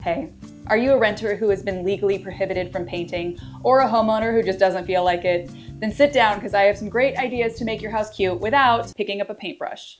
Hey, are you a renter who has been legally prohibited from painting, or a homeowner who just doesn't feel like it? Then sit down, because I have some great ideas to make your house cute without picking up a paintbrush.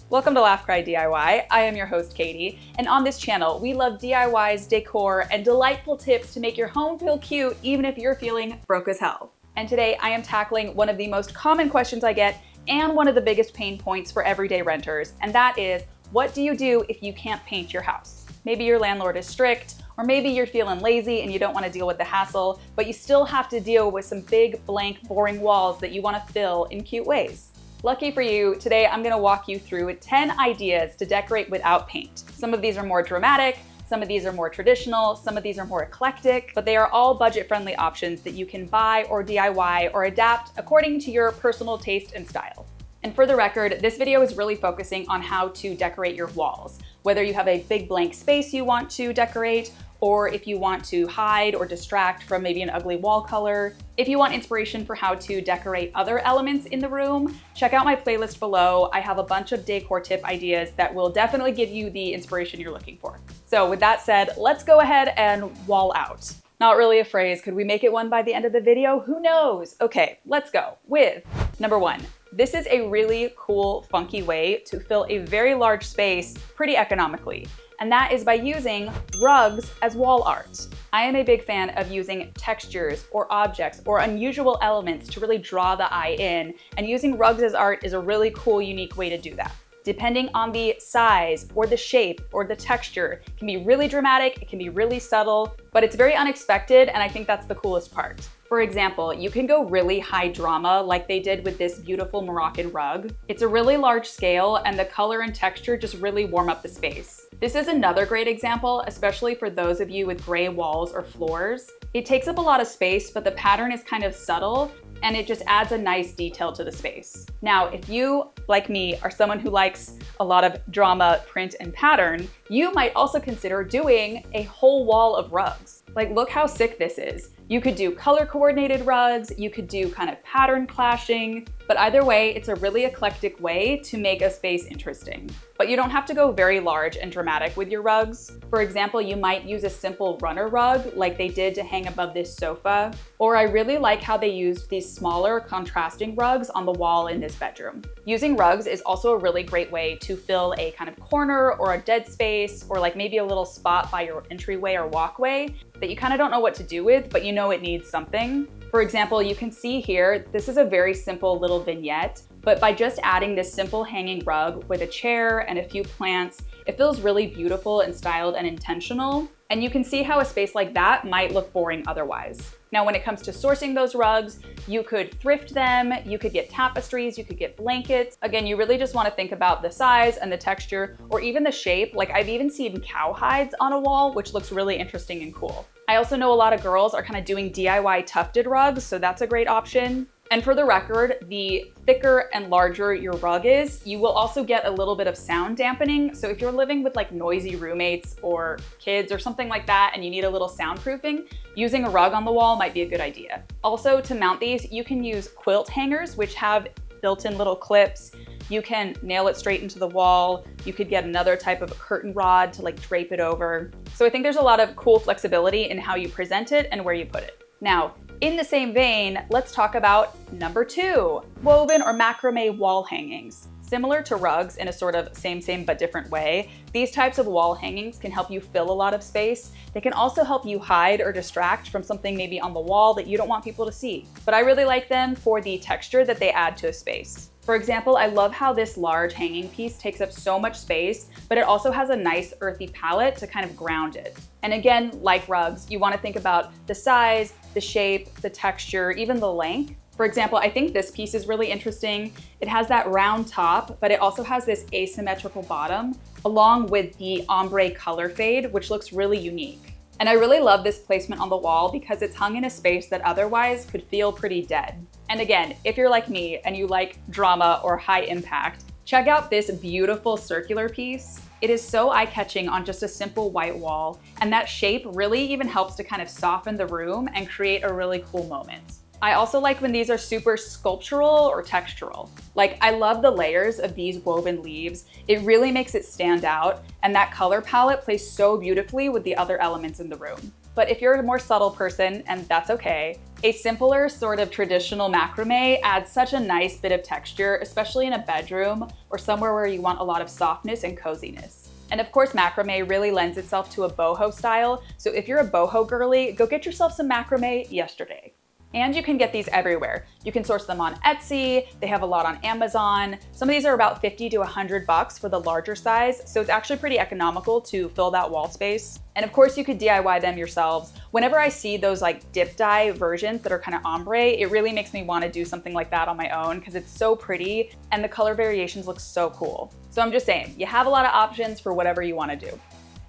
Welcome to Laugh Cry DIY. I am your host, Katie, and on this channel, we love DIYs, decor, and delightful tips to make your home feel cute even if you're feeling broke as hell. And today I am tackling one of the most common questions I get and one of the biggest pain points for everyday renters, and that is, what do you do if you can't paint your house? Maybe your landlord is strict, or maybe you're feeling lazy and you don't want to deal with the hassle, but you still have to deal with some big, blank, boring walls that you want to fill in cute ways. Lucky for you, today I'm going to walk you through 10 ideas to decorate without paint. Some of these are more dramatic, some of these are more traditional, some of these are more eclectic, but they are all budget-friendly options that you can buy or DIY or adapt according to your personal taste and style. And for the record, this video is really focusing on how to decorate your walls. Whether you have a big blank space you want to decorate, or if you want to hide or distract from maybe an ugly wall color. If you want inspiration for how to decorate other elements in the room, check out my playlist below. I have a bunch of decor tip ideas that will definitely give you the inspiration you're looking for. So with that said, let's go ahead and wall out. Not really a phrase. Could we make it one by the end of the video? Who knows? Okay, let's go with number 1. This is a really cool, funky way to fill a very large space pretty economically, and that is by using rugs as wall art. I am a big fan of using textures or objects or unusual elements to really draw the eye in, and using rugs as art is a really cool, unique way to do that. Depending on the size or the shape or the texture, it can be really dramatic, it can be really subtle, but it's very unexpected, and I think that's the coolest part. For example, you can go really high drama like they did with this beautiful Moroccan rug. It's a really large scale, and the color and texture just really warm up the space. This is another great example, especially for those of you with gray walls or floors. It takes up a lot of space, but the pattern is kind of subtle, and it just adds a nice detail to the space. Now, if you, like me, are someone who likes a lot of drama, print, and pattern, you might also consider doing a whole wall of rugs. Like, look how sick this is. You could do color coordinated rugs, you could do kind of pattern clashing, but either way, it's a really eclectic way to make a space interesting. But you don't have to go very large and dramatic with your rugs. For example, you might use a simple runner rug like they did to hang above this sofa. Or I really like how they used these smaller contrasting rugs on the wall in this bedroom. Using rugs is also a really great way to fill a kind of corner or a dead space, or like maybe a little spot by your entryway or walkway that you kind of don't know what to do with, but you know it needs something. For example, you can see here, this is a very simple little vignette, but by just adding this simple hanging rug with a chair and a few plants, it feels really beautiful and styled and intentional. And you can see how a space like that might look boring otherwise. Now, when it comes to sourcing those rugs, you could thrift them, you could get tapestries, you could get blankets. Again, you really just want to think about the size and the texture, or even the shape. Like, I've even seen cow hides on a wall, which looks really interesting and cool. I also know a lot of girls are kind of doing DIY tufted rugs, so that's a great option. And for the record, the thicker and larger your rug is, you will also get a little bit of sound dampening. So if you're living with like noisy roommates or kids or something like that and you need a little soundproofing, using a rug on the wall might be a good idea. Also, to mount these, you can use quilt hangers, which have built-in little clips. You can nail it straight into the wall. You could get another type of curtain rod to like drape it over. So I think there's a lot of cool flexibility in how you present it and where you put it. Now, in the same vein, let's talk about number 2, woven or macrame wall hangings. Similar to rugs in a sort of same but different way, these types of wall hangings can help you fill a lot of space. They can also help you hide or distract from something maybe on the wall that you don't want people to see. But I really like them for the texture that they add to a space. For example, I love how this large hanging piece takes up so much space, but it also has a nice earthy palette to kind of ground it. And again, like rugs, you want to think about the size, the shape, the texture, even the length. For example, I think this piece is really interesting. It has that round top, but it also has this asymmetrical bottom, along with the ombre color fade, which looks really unique. And I really love this placement on the wall because it's hung in a space that otherwise could feel pretty dead. And again, if you're like me and you like drama or high impact, check out this beautiful circular piece. It is so eye-catching on just a simple white wall, and that shape really even helps to kind of soften the room and create a really cool moment. I also like when these are super sculptural or textural. Like, I love the layers of these woven leaves. It really makes it stand out, and that color palette plays so beautifully with the other elements in the room. But if you're a more subtle person, and that's okay, a simpler sort of traditional macrame adds such a nice bit of texture, especially in a bedroom or somewhere where you want a lot of softness and coziness. And of course, macrame really lends itself to a boho style, so if you're a boho girly, go get yourself some macrame yesterday. And you can get these everywhere. You can source them on Etsy, they have a lot on Amazon. Some of these are about 50 to 100 bucks for the larger size, so it's actually pretty economical to fill that wall space. And of course, you could DIY them yourselves. Whenever I see those like dip dye versions that are kind of ombre, it really makes me want to do something like that on my own because it's so pretty and the color variations look so cool. So I'm just saying, you have a lot of options for whatever you want to do.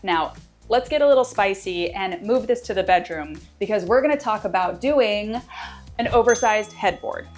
Now, let's get a little spicy and move this to the bedroom because we're gonna talk about doing an oversized headboard.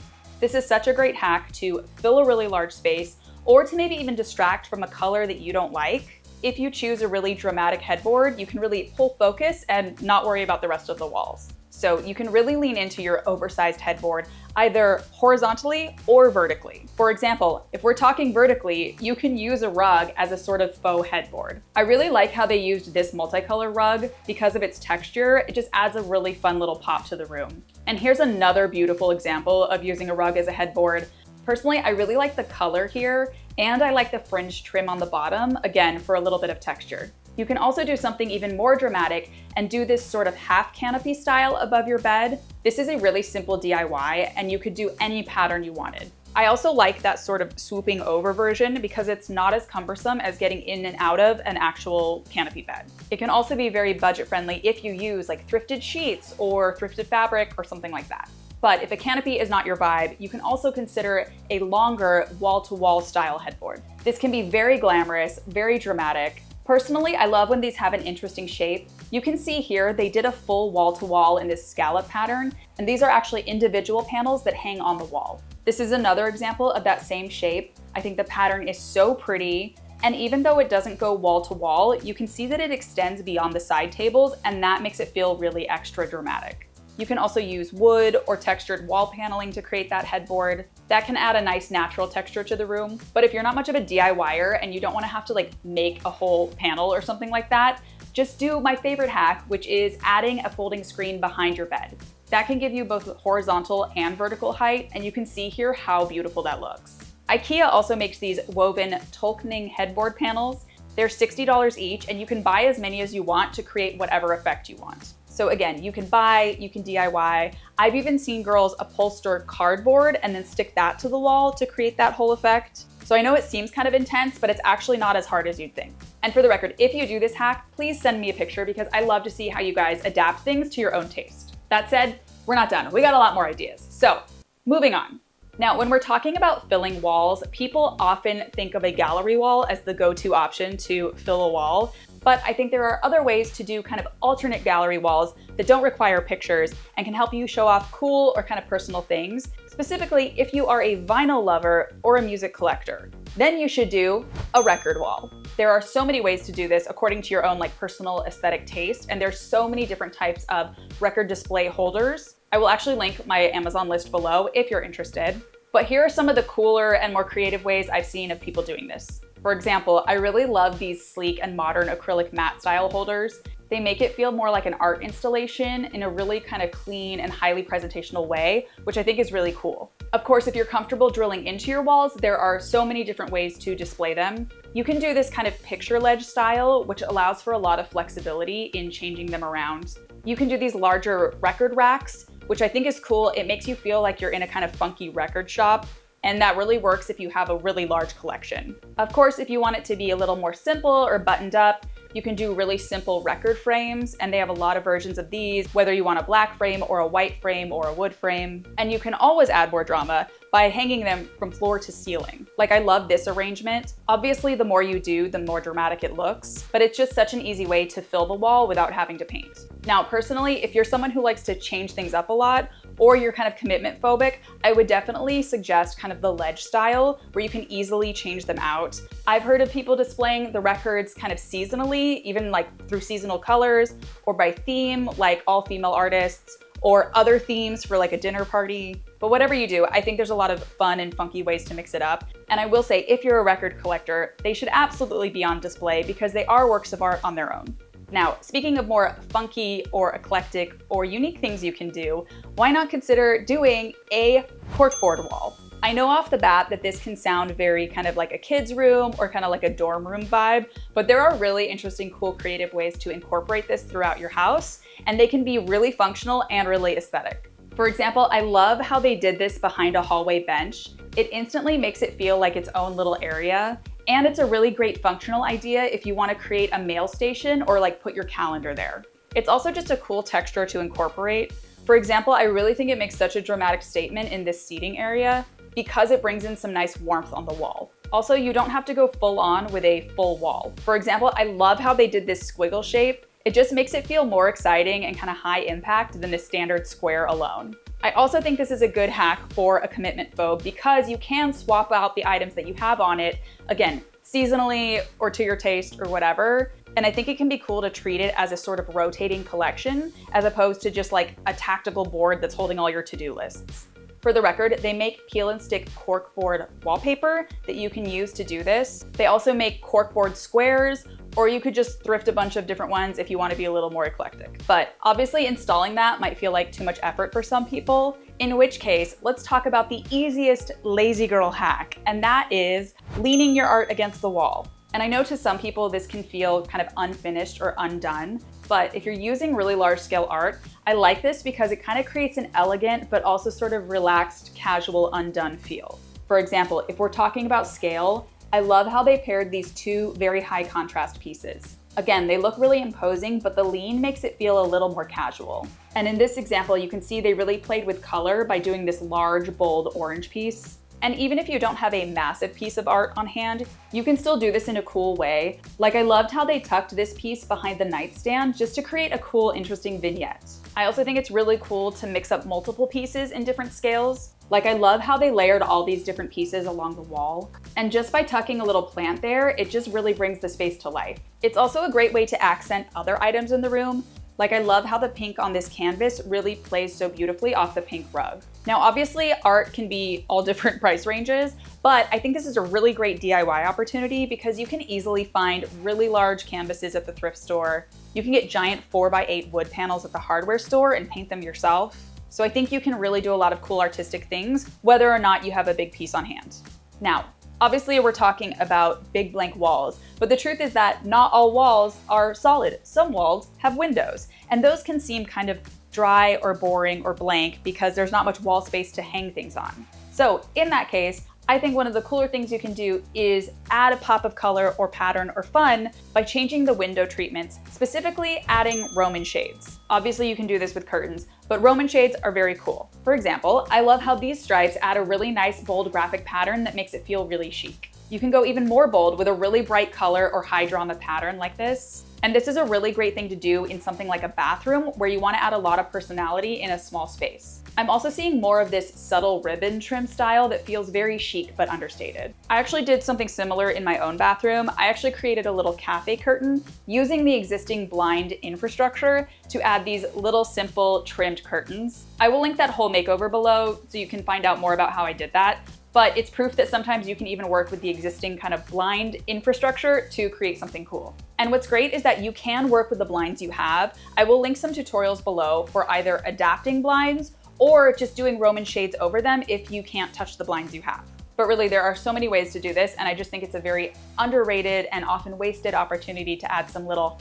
This is such a great hack to fill a really large space or to maybe even distract from a color that you don't like. If you choose a really dramatic headboard, you can really pull focus and not worry about the rest of the walls. So you can really lean into your oversized headboard either horizontally or vertically. For example, if we're talking vertically, you can use a rug as a sort of faux headboard. I really like how they used this multicolor rug because of its texture. It just adds a really fun little pop to the room. And here's another beautiful example of using a rug as a headboard. Personally, I really like the color here, and I like the fringe trim on the bottom, again, for a little bit of texture. You can also do something even more dramatic and do this sort of half canopy style above your bed. This is a really simple DIY, and you could do any pattern you wanted. I also like that sort of swooping over version because it's not as cumbersome as getting in and out of an actual canopy bed. It can also be very budget friendly if you use like thrifted sheets or thrifted fabric or something like that. But if a canopy is not your vibe, you can also consider a longer wall-to-wall style headboard. This can be very glamorous, very dramatic. Personally, I love when these have an interesting shape. You can see here, they did a full wall-to-wall in this scallop pattern, and these are actually individual panels that hang on the wall. This is another example of that same shape. I think the pattern is so pretty, and even though it doesn't go wall-to-wall, you can see that it extends beyond the side tables, and that makes it feel really extra dramatic. You can also use wood or textured wall paneling to create that headboard. That can add a nice natural texture to the room. But if you're not much of a DIYer and you don't want to have to like make a whole panel or something like that, just do my favorite hack, which is adding a folding screen behind your bed. That can give you both horizontal and vertical height, and you can see here how beautiful that looks. IKEA also makes these woven Tolkning headboard panels. They're $60 each, and you can buy as many as you want to create whatever effect you want. So again, you can buy, you can DIY. I've even seen girls upholster cardboard and then stick that to the wall to create that whole effect. So I know it seems kind of intense, but it's actually not as hard as you'd think. And for the record, if you do this hack, please send me a picture because I love to see how you guys adapt things to your own taste. That said, we're not done. We got a lot more ideas. So moving on. Now, when we're talking about filling walls, people often think of a gallery wall as the go-to option to fill a wall. But I think there are other ways to do kind of alternate gallery walls that don't require pictures and can help you show off cool or kind of personal things. Specifically, if you are a vinyl lover or a music collector, then you should do a record wall. There are so many ways to do this according to your own like personal aesthetic taste, and there's so many different types of record display holders. I will actually link my Amazon list below if you're interested. But here are some of the cooler and more creative ways I've seen of people doing this. For example, I really love these sleek and modern acrylic matte style holders. They make it feel more like an art installation in a really kind of clean and highly presentational way, which I think is really cool. Of course, if you're comfortable drilling into your walls, there are so many different ways to display them. You can do this kind of picture ledge style, which allows for a lot of flexibility in changing them around. You can do these larger record racks, which I think is cool. It makes you feel like you're in a kind of funky record shop. And that really works if you have a really large collection. Of course, if you want it to be a little more simple or buttoned up, you can do really simple record frames, and they have a lot of versions of these, whether you want a black frame or a white frame or a wood frame. And you can always add more drama by hanging them from floor to ceiling. Like, I love this arrangement. Obviously, the more you do, the more dramatic it looks, but it's just such an easy way to fill the wall without having to paint. Now, personally, if you're someone who likes to change things up a lot, or you're kind of commitment phobic, I would definitely suggest kind of the ledge style where you can easily change them out. I've heard of people displaying the records kind of seasonally, even like through seasonal colors or by theme, like all female artists, or other themes for like a dinner party. But whatever you do, I think there's a lot of fun and funky ways to mix it up. And I will say, if you're a record collector, they should absolutely be on display because they are works of art on their own. Now, speaking of more funky or eclectic or unique things you can do, why not consider doing a corkboard wall? I know off the bat that this can sound very kind of like a kid's room or kind of like a dorm room vibe, but there are really interesting, cool, creative ways to incorporate this throughout your house, and they can be really functional and really aesthetic. For example, I love how they did this behind a hallway bench. It instantly makes it feel like its own little area, and it's a really great functional idea if you want to create a mail station or like put your calendar there. It's also just a cool texture to incorporate. For example, I really think it makes such a dramatic statement in this seating area because it brings in some nice warmth on the wall. Also, you don't have to go full on with a full wall. For example, I love how they did this squiggle shape. It just makes it feel more exciting and kind of high impact than the standard square alone. I also think this is a good hack for a commitment phobe because you can swap out the items that you have on it, again, seasonally or to your taste or whatever. And I think it can be cool to treat it as a sort of rotating collection as opposed to just like a tactical board that's holding all your to-do lists. For the record, they make peel and stick corkboard wallpaper that you can use to do this. They also make corkboard squares, or you could just thrift a bunch of different ones if you want to be a little more eclectic. But obviously installing that might feel like too much effort for some people, in which case, let's talk about the easiest lazy girl hack, and that is leaning your art against the wall. And I know to some people this can feel kind of unfinished or undone, but if you're using really large scale art, I like this because it kind of creates an elegant but also sort of relaxed, casual, undone feel. For example, if we're talking about scale, I love how they paired these two very high contrast pieces. Again, they look really imposing, but the lean makes it feel a little more casual. And in this example, you can see they really played with color by doing this large, bold orange piece. And even if you don't have a massive piece of art on hand, you can still do this in a cool way. Like I loved how they tucked this piece behind the nightstand just to create a cool, interesting vignette. I also think it's really cool to mix up multiple pieces in different scales. Like I love how they layered all these different pieces along the wall. And just by tucking a little plant there, it just really brings the space to life. It's also a great way to accent other items in the room. Like I love how the pink on this canvas really plays so beautifully off the pink rug. Now, obviously art can be all different price ranges, but I think this is a really great DIY opportunity because you can easily find really large canvases at the thrift store. You can get giant 4x8 wood panels at the hardware store and paint them yourself. So I think you can really do a lot of cool artistic things, whether or not you have a big piece on hand. Now, obviously we're talking about big blank walls, but the truth is that not all walls are solid. Some walls have windows, and those can seem kind of dry or boring or blank because there's not much wall space to hang things on. So in that case, I think one of the cooler things you can do is add a pop of color or pattern or fun by changing the window treatments, specifically adding Roman shades. Obviously you can do this with curtains, but Roman shades are very cool. For example, I love how these stripes add a really nice bold graphic pattern that makes it feel really chic. You can go even more bold with a really bright color or high drama pattern like this. And this is a really great thing to do in something like a bathroom where you want to add a lot of personality in a small space. I'm also seeing more of this subtle ribbon trim style that feels very chic but understated. I actually did something similar in my own bathroom. I actually created a little cafe curtain using the existing blind infrastructure to add these little simple trimmed curtains. I will link that whole makeover below so you can find out more about how I did that. But it's proof that sometimes you can even work with the existing kind of blind infrastructure to create something cool. And what's great is that you can work with the blinds you have. I will link some tutorials below for either adapting blinds or just doing Roman shades over them if you can't touch the blinds you have. But really, there are so many ways to do this, and I just think it's a very underrated and often wasted opportunity to add some little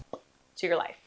to your life.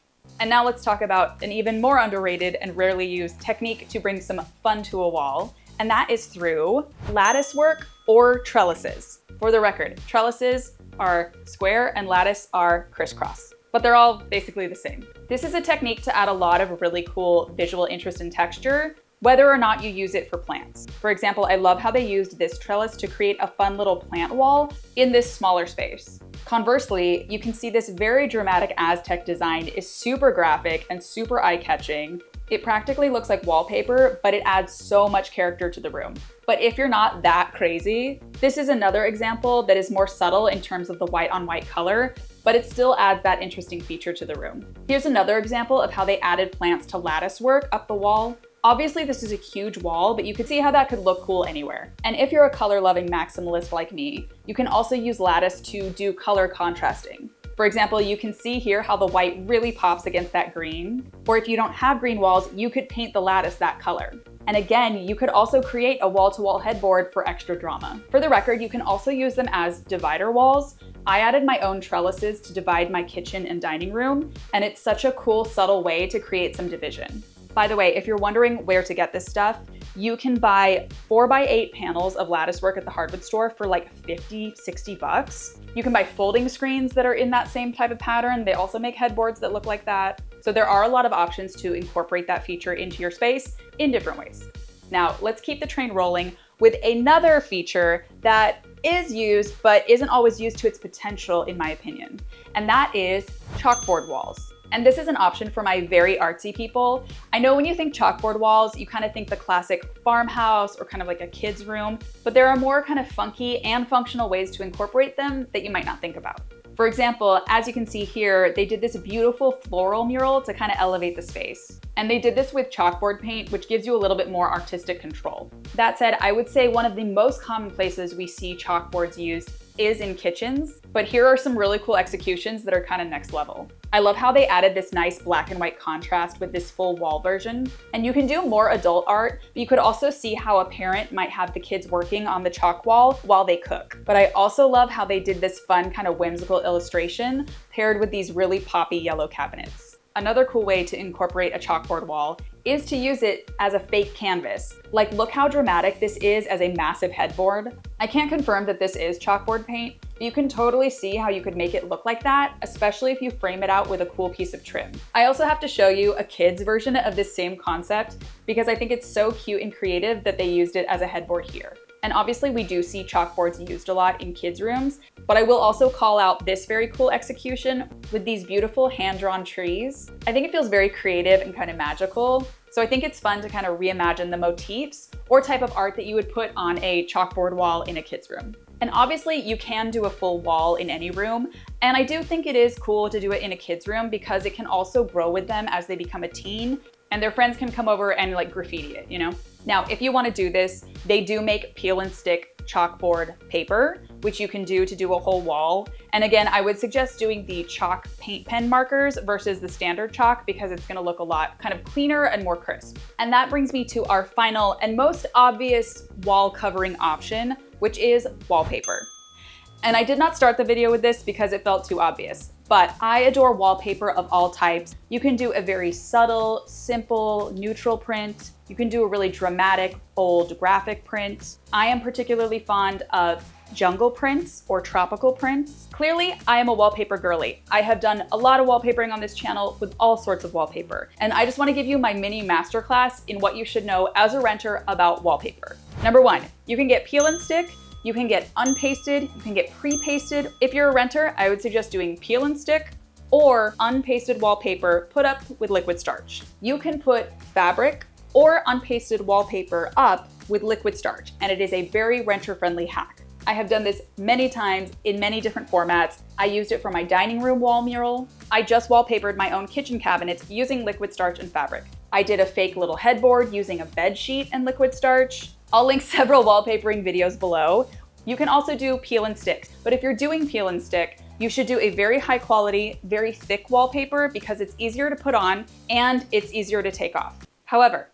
And now let's talk about an even more underrated and rarely used technique to bring some fun to a wall. And that is through lattice work or trellises. For the record, trellises are square and lattice are crisscross, but they're all basically the same. This is a technique to add a lot of really cool visual interest and texture, whether or not you use it for plants. For example, I love how they used this trellis to create a fun little plant wall in this smaller space. Conversely, you can see this very dramatic Aztec design is super graphic and super eye-catching. It practically looks like wallpaper, but it adds so much character to the room. But if you're not that crazy, this is another example that is more subtle in terms of the white on white color, but it still adds that interesting feature to the room. Here's another example of how they added plants to lattice work up the wall. Obviously, this is a huge wall, but you could see how that could look cool anywhere. And if you're a color-loving maximalist like me, you can also use lattice to do color contrasting. For example, you can see here how the white really pops against that green. Or if you don't have green walls, you could paint the lattice that color. And again, you could also create a wall-to-wall headboard for extra drama. For the record, you can also use them as divider walls. I added my own trellises to divide my kitchen and dining room, and it's such a cool, subtle way to create some division. By the way, if you're wondering where to get this stuff, you can buy 4x8 panels of lattice work at the hardwood store for like 50, 60 bucks. You can buy folding screens that are in that same type of pattern. They also make headboards that look like that. So there are a lot of options to incorporate that feature into your space in different ways. Now, let's keep the train rolling with another feature that is used, but isn't always used to its potential, in my opinion. And that is chalkboard walls. And this is an option for my very artsy people. I know when you think chalkboard walls, you kind of think the classic farmhouse or kind of like a kid's room, but there are more kind of funky and functional ways to incorporate them that you might not think about. For example, as you can see here, they did this beautiful floral mural to kind of elevate the space. And they did this with chalkboard paint, which gives you a little bit more artistic control. That said, I would say one of the most common places we see chalkboards used is in kitchens, but here are some really cool executions that are kind of next level. I love how they added this nice black and white contrast with this full wall version. And you can do more adult art, but you could also see how a parent might have the kids working on the chalk wall while they cook. But I also love how they did this fun kind of whimsical illustration paired with these really poppy yellow cabinets. Another cool way to incorporate a chalkboard wall is to use it as a fake canvas. Like, look how dramatic this is as a massive headboard. I can't confirm that this is chalkboard paint, but you can totally see how you could make it look like that, especially if you frame it out with a cool piece of trim. I also have to show you a kid's version of this same concept because I think it's so cute and creative that they used it as a headboard here. And obviously we do see chalkboards used a lot in kids' rooms, but I will also call out this very cool execution with these beautiful hand-drawn trees. I think it feels very creative and kind of magical. So I think it's fun to kind of reimagine the motifs or type of art that you would put on a chalkboard wall in a kid's room. And obviously you can do a full wall in any room. And I do think it is cool to do it in a kid's room because it can also grow with them as they become a teen and their friends can come over and like graffiti it, you know? Now, if you want to do this, they do make peel and stick chalkboard paper, which you can do to do a whole wall. And again, I would suggest doing the chalk paint pen markers versus the standard chalk because it's going to look a lot kind of cleaner and more crisp. And that brings me to our final and most obvious wall covering option, which is wallpaper. And I did not start the video with this because it felt too obvious, but I adore wallpaper of all types. You can do a very subtle, simple, neutral print. You can do a really dramatic, bold graphic print. I am particularly fond of jungle prints or tropical prints. Clearly, I am a wallpaper girly. I have done a lot of wallpapering on this channel with all sorts of wallpaper. And I just want to give you my mini masterclass in what you should know as a renter about wallpaper. Number one, you can get peel and stick. You can get unpasted, you can get pre-pasted. If you're a renter, I would suggest doing peel and stick or unpasted wallpaper put up with liquid starch. You can put fabric or unpasted wallpaper up with liquid starch, and it is a very renter-friendly hack. I have done this many times in many different formats. I used it for my dining room wall mural. I just wallpapered my own kitchen cabinets using liquid starch and fabric. I did a fake little headboard using a bed sheet and liquid starch. I'll link several wallpapering videos below. You can also do peel and stick, but if you're doing peel and stick, you should do a very high quality, very thick wallpaper because it's easier to put on and it's easier to take off. However,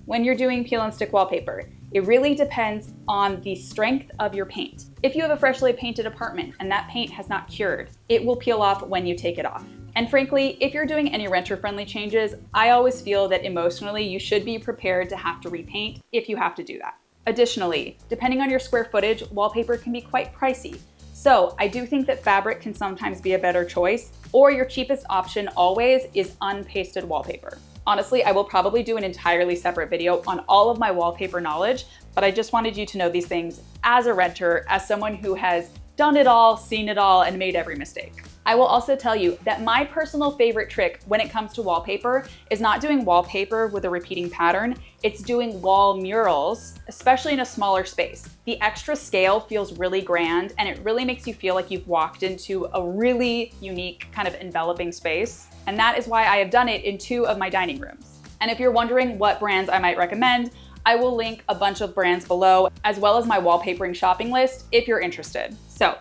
when you're doing peel and stick wallpaper, it really depends on the strength of your paint. If you have a freshly painted apartment and that paint has not cured, it will peel off when you take it off. And frankly, if you're doing any renter-friendly changes, I always feel that emotionally you should be prepared to have to repaint if you have to do that. Additionally, depending on your square footage, wallpaper can be quite pricey. So I do think that fabric can sometimes be a better choice, or your cheapest option always is unpasted wallpaper. Honestly, I will probably do an entirely separate video on all of my wallpaper knowledge, but I just wanted you to know these things as a renter, as someone who has done it all, seen it all, and made every mistake. I will also tell you that my personal favorite trick when it comes to wallpaper is not doing wallpaper with a repeating pattern, it's doing wall murals, especially in a smaller space. The extra scale feels really grand and it really makes you feel like you've walked into a really unique kind of enveloping space. And that is why I have done it in 2 of my dining rooms. And if you're wondering what brands I might recommend, I will link a bunch of brands below, as well as my wallpapering shopping list if you're interested. So,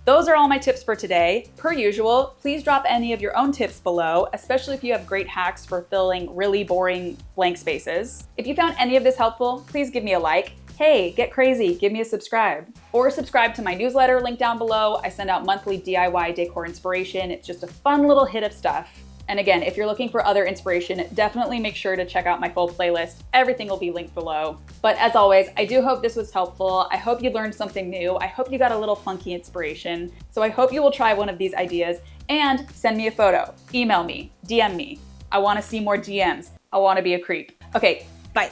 those are all my tips for today. Per usual, please drop any of your own tips below, especially if you have great hacks for filling really boring blank spaces. If you found any of this helpful, please give me a like. Hey, get crazy, give me a subscribe. Or subscribe to my newsletter, link down below. I send out monthly DIY decor inspiration. It's just a fun little hit of stuff. And again, if you're looking for other inspiration, definitely make sure to check out my full playlist. Everything will be linked below. But as always, I do hope this was helpful. I hope you learned something new. I hope you got a little funky inspiration. So I hope you will try one of these ideas and send me a photo. Email me, DM me. I want to see more DMs. I want to be a creep. Okay, bye.